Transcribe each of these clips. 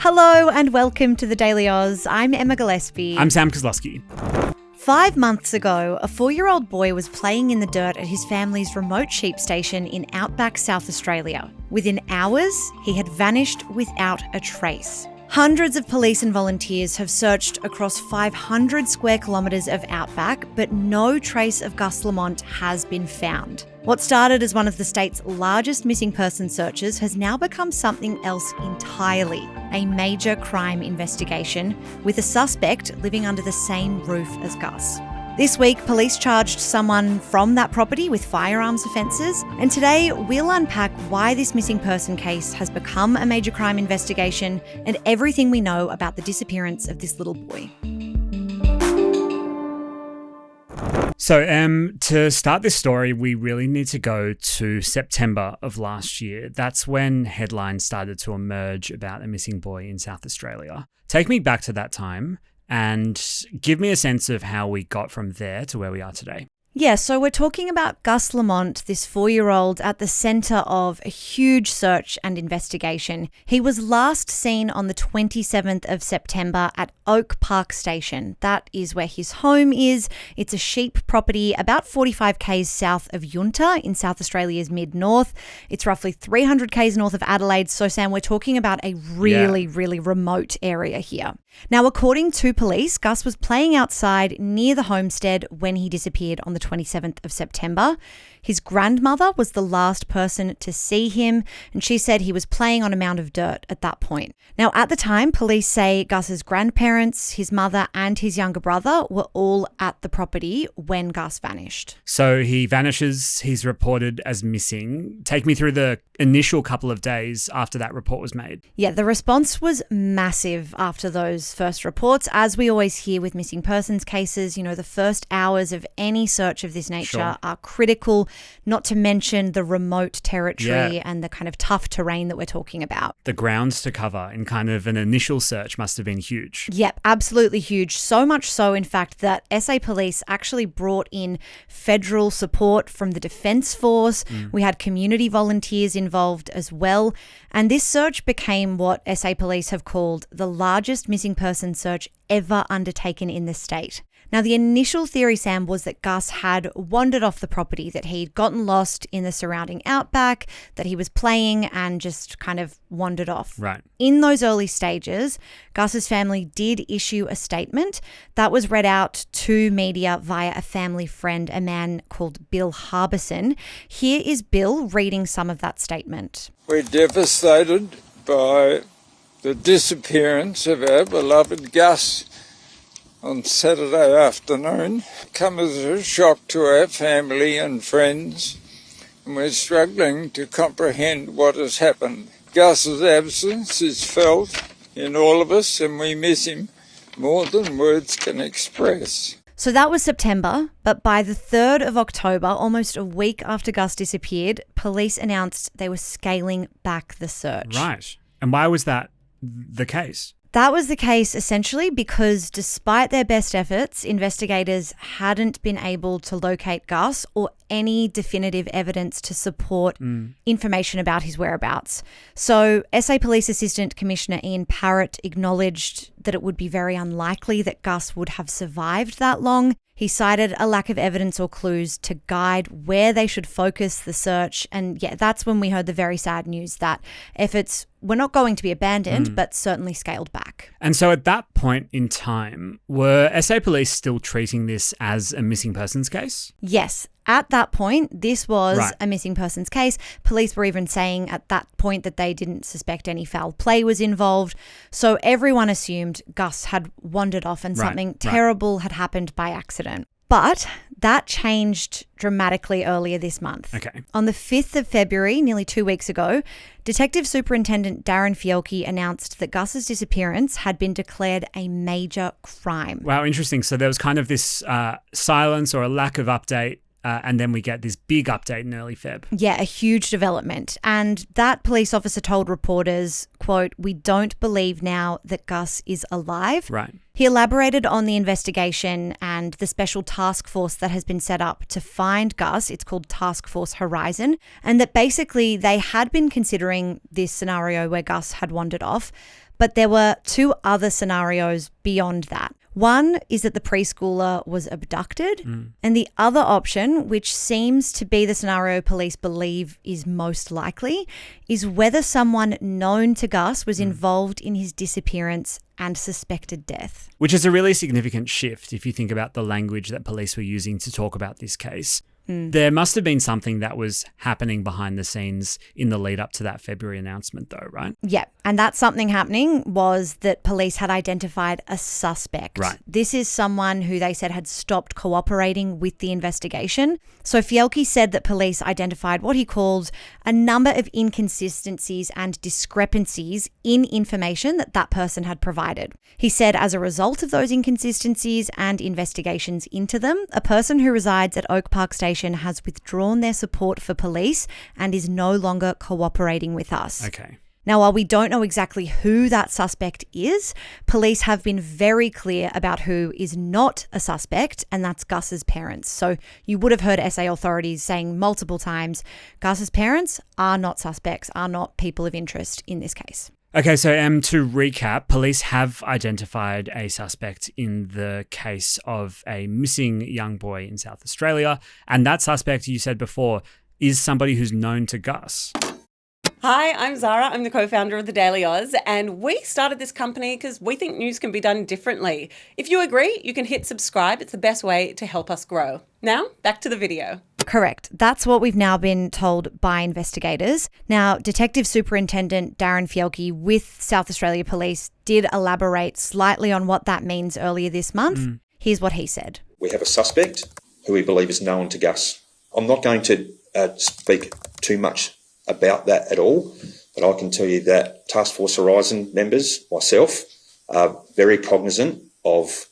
Hello and welcome to the Daily Aus. I'm Emma Gillespie. I'm Sam Koslowski. 5 months ago, a 4-year-old boy was playing in the dirt at his family's remote sheep station in outback South Australia. Within hours, he had vanished without a trace. Hundreds of police and volunteers have searched across 500 square kilometres of outback, but no trace of Gus Lamont has been found. What started as one of the state's largest missing person searches has now become something else entirely, a major crime investigation with a suspect living under the same roof as Gus. This week, police charged someone from that property with firearms offences, and today we'll unpack why this missing person case has become a major crime investigation and everything we know about the disappearance of this little boy. So, to start this story, we really need to go to September of last year. That's when headlines started to emerge about a missing boy in South Australia. Take me back to that time and give me a sense of how we got from there to where we are today. Yeah, so we're talking about Gus Lamont, this 4-year-old at the centre of a huge search and investigation. He was last seen on the 27th of September at Oak Park Station. That is where his home is. It's a sheep property about 45 k's south of Yunta in South Australia's mid-north. It's roughly 300 k's north of Adelaide. So, Sam, we're talking about a really remote area here. Now, according to police, Gus was playing outside near the homestead when he disappeared on the 27th of September. His grandmother was the last person to see him, and she said he was playing on a mound of dirt at that point. Now, at the time, police say Gus's grandparents, his mother, and his younger brother were all at the property when Gus vanished. So he vanishes, he's reported as missing. Take me through the initial couple of days after that report was made. Yeah, the response was massive after those first reports. As we always hear with missing persons cases, the first hours of any search of this nature are critical, not to mention the remote territory and the kind of tough terrain that we're talking about. The grounds to cover in kind of an initial search must have been huge. Yep, absolutely huge. So much so, in fact, that SA Police actually brought in federal support from the Defence Force. We had community volunteers involved as well. And this search became what SA Police have called the largest missing person search ever undertaken in the state. Now, the initial theory, Sam, was that Gus had wandered off the property, that he'd gotten lost in the surrounding outback, that he was playing and just kind of wandered off. Right. In those early stages, Gus's family did issue a statement that was read out to media via a family friend, a man called Bill Harbison. Here is Bill reading some of that statement. We're devastated by the disappearance of our beloved Gus on Saturday afternoon. Come as a shock to our family and friends, and we're struggling to comprehend what has happened. Gus's absence is felt in all of us, and we miss him more than words can express. So that was September, but by the 3rd of October, almost a week after Gus disappeared, police announced they were scaling back the search. Right. And why was that the case? That was the case essentially because despite their best efforts, investigators hadn't been able to locate Gus or any definitive evidence to support information about his whereabouts. So SA Police Assistant Commissioner Ian Parrott acknowledged that it would be very unlikely that Gus would have survived that long. He cited a lack of evidence or clues to guide where they should focus the search. And that's when we heard the very sad news that efforts were not going to be abandoned, but certainly scaled back. And so at that point in time, were SA Police still treating this as a missing persons case? Yes. At that point, this was a missing persons case. Police were even saying at that point that they didn't suspect any foul play was involved. So everyone assumed Gus had wandered off and something terrible had happened by accident. But that changed dramatically earlier this month. Okay. On the 5th of February, nearly 2 weeks ago, Detective Superintendent Darren Fielke announced that Gus's disappearance had been declared a major crime. Wow, interesting. So there was kind of this silence or a lack of update. And then we get this big update in early Feb. Yeah, a huge development. And that police officer told reporters, quote, "We don't believe now that Gus is alive." Right. He elaborated on the investigation and the special task force that has been set up to find Gus. It's called Task Force Horizon. And that basically they had been considering this scenario where Gus had wandered off, But there were two other scenarios beyond that. One is that the preschooler was abducted, and the other option, which seems to be the scenario police believe is most likely, is whether someone known to Gus was involved in his disappearance and suspected death. Which is a really significant shift if you think about the language that police were using to talk about this case. There must have been something that was happening behind the scenes in the lead up to that February announcement though, right? Yeah, and that something happening was that police had identified a suspect. Right. This is someone who they said had stopped cooperating with the investigation. So Fielke said that police identified what he called a number of inconsistencies and discrepancies in information that person had provided. He said as a result of those inconsistencies and investigations into them, a person who resides at Oak Park Station has withdrawn their support for police and is no longer cooperating with us. Okay. Now, while we don't know exactly who that suspect is, police have been very clear about who is not a suspect, and that's Gus's parents. So you would have heard SA authorities saying multiple times, Gus's parents are not suspects, are not people of interest in this case. Okay, so to recap, police have identified a suspect in the case of a missing young boy in South Australia. And that suspect, you said before, is somebody who's known to Gus. Hi, I'm Zara. I'm the co-founder of the Daily Aus, and we started this company because we think news can be done differently. If you agree, you can hit subscribe. It's the best way to help us grow. Now, back to the video. Correct. That's what we've now been told by investigators. Now, Detective Superintendent Darren Fielke with South Australia Police did elaborate slightly on what that means earlier this month. Here's what he said. We have a suspect who we believe is known to Gus. I'm not going to speak too much about that at all, but I can tell you that Task Force Horizon members, myself, are very cognizant of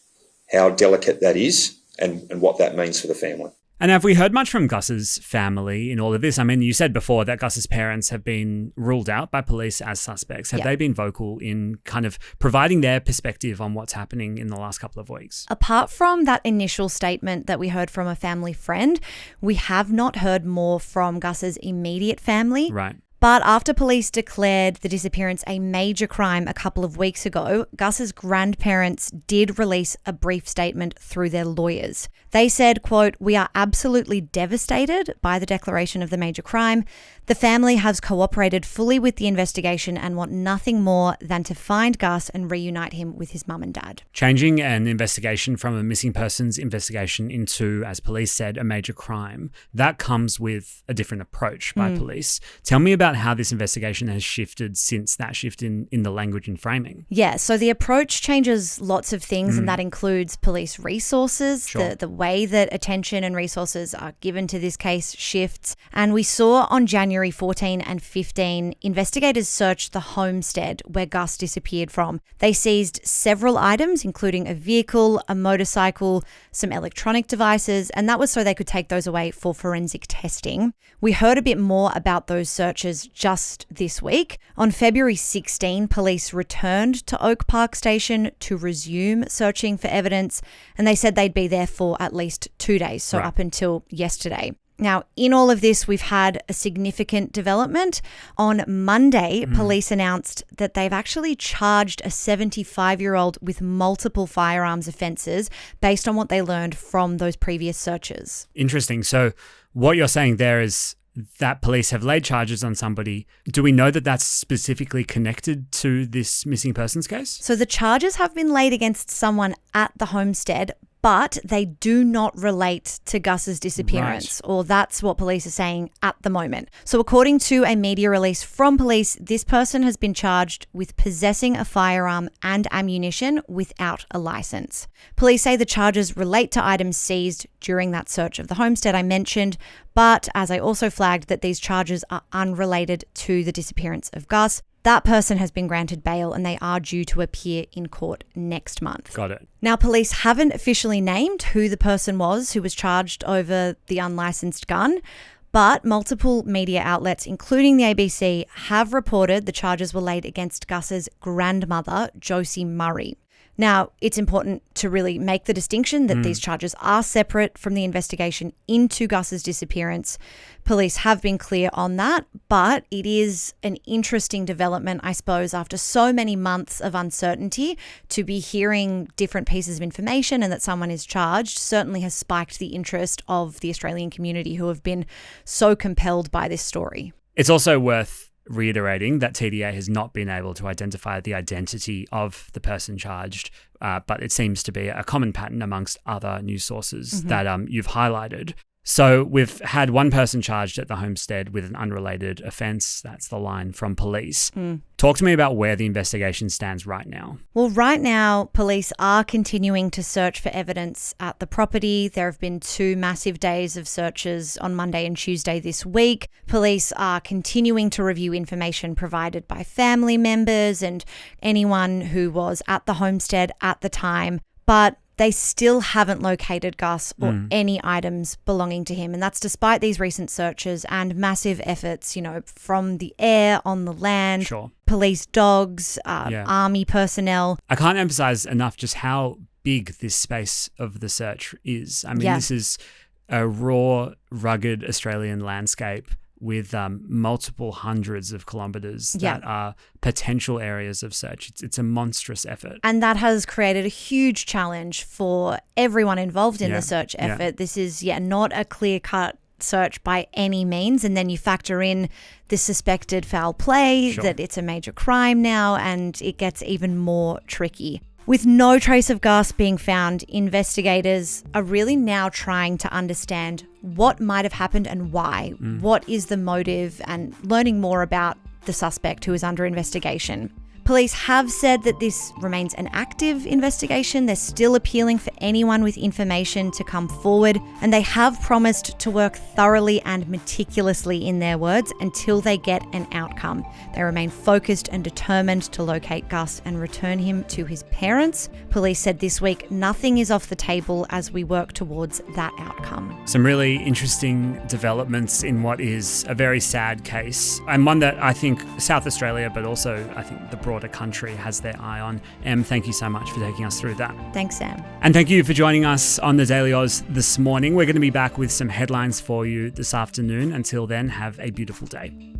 how delicate that is and what that means for the family. And have we heard much from Gus's family in all of this? I mean, you said before that Gus's parents have been ruled out by police as suspects. Have they been vocal in kind of providing their perspective on what's happening in the last couple of weeks? Apart from that initial statement that we heard from a family friend, we have not heard more from Gus's immediate family. Right. But after police declared the disappearance a major crime a couple of weeks ago, Gus's grandparents did release a brief statement through their lawyers. They said, quote, "We are absolutely devastated by the declaration of the major crime. The family has cooperated fully with the investigation and want nothing more than to find Gus and reunite him with his mum and dad." Changing an investigation from a missing persons investigation into, as police said, a major crime, that comes with a different approach by police. Tell me about how this investigation has shifted since that shift in the language and framing. Yeah, so the approach changes lots of things, and that includes police resources. Sure. The way that attention and resources are given to this case shifts. And we saw on January 14 and 15, investigators searched the homestead where Gus disappeared from. They seized several items, including a vehicle, a motorcycle, some electronic devices, and that was so they could take those away for forensic testing. We heard a bit more about those searches just this week. On February 16, police returned to Oak Park Station to resume searching for evidence, and they said they'd be there for at least 2 days, so up until yesterday. Now, in all of this, we've had a significant development. On Monday, police announced that they've actually charged a 75-year-old with multiple firearms offences based on what they learned from those previous searches. Interesting. So what you're saying there is that police have laid charges on somebody. Do we know that that's specifically connected to this missing persons case? So the charges have been laid against someone at the homestead, but they do not relate to Gus's disappearance, or that's what police are saying at the moment. So according to a media release from police, this person has been charged with possessing a firearm and ammunition without a license. Police say the charges relate to items seized during that search of the homestead I mentioned, but as I also flagged that these charges are unrelated to the disappearance of Gus. That person has been granted bail and they are due to appear in court next month. Got it. Now, police haven't officially named who the person was who was charged over the unlicensed gun, but multiple media outlets, including the ABC, have reported the charges were laid against Gus's grandmother, Josie Murray. Now, it's important to really make the distinction that these charges are separate from the investigation into Gus's disappearance. Police have been clear on that, but it is an interesting development, I suppose, after so many months of uncertainty, to be hearing different pieces of information and that someone is charged certainly has spiked the interest of the Australian community who have been so compelled by this story. It's also worth reiterating that TDA has not been able to identify the identity of the person charged, but it seems to be a common pattern amongst other news sources that you've highlighted. So we've had one person charged at the homestead with an unrelated offence. That's the line from police. Talk to me about where the investigation stands right now. Well, right now, police are continuing to search for evidence at the property. There have been 2 massive days of searches on Monday and Tuesday this week. Police are continuing to review information provided by family members and anyone who was at the homestead at the time. But they still haven't located Gus or any items belonging to him. And that's despite these recent searches and massive efforts, from the air, on the land, police dogs, army personnel. I can't emphasize enough just how big this space of the search is. I mean, this is a raw, rugged Australian landscape with multiple hundreds of kilometres that are potential areas of search. It's a monstrous effort. And that has created a huge challenge for everyone involved in the search effort. This is not a clear-cut search by any means. And then you factor in the suspected foul play, that it's a major crime now, and it gets even more tricky. With no trace of Gus being found, investigators are really now trying to understand what might have happened and why. What is the motive, and learning more about the suspect who is under investigation. Police have said that this remains an active investigation. They're still appealing for anyone with information to come forward, and they have promised to work thoroughly and meticulously, in their words, until they get an outcome. They remain focused and determined to locate Gus and return him to his parents. Police said this week nothing is off the table as we work towards that outcome. Some really interesting developments in what is a very sad case, and one that I think South Australia, but also I think the broader country has their eye on. Em, thank you so much for taking us through that. Thanks, Sam. And thank you for joining us on the Daily Aus this morning. We're going to be back with some headlines for you this afternoon. Until then, have a beautiful day.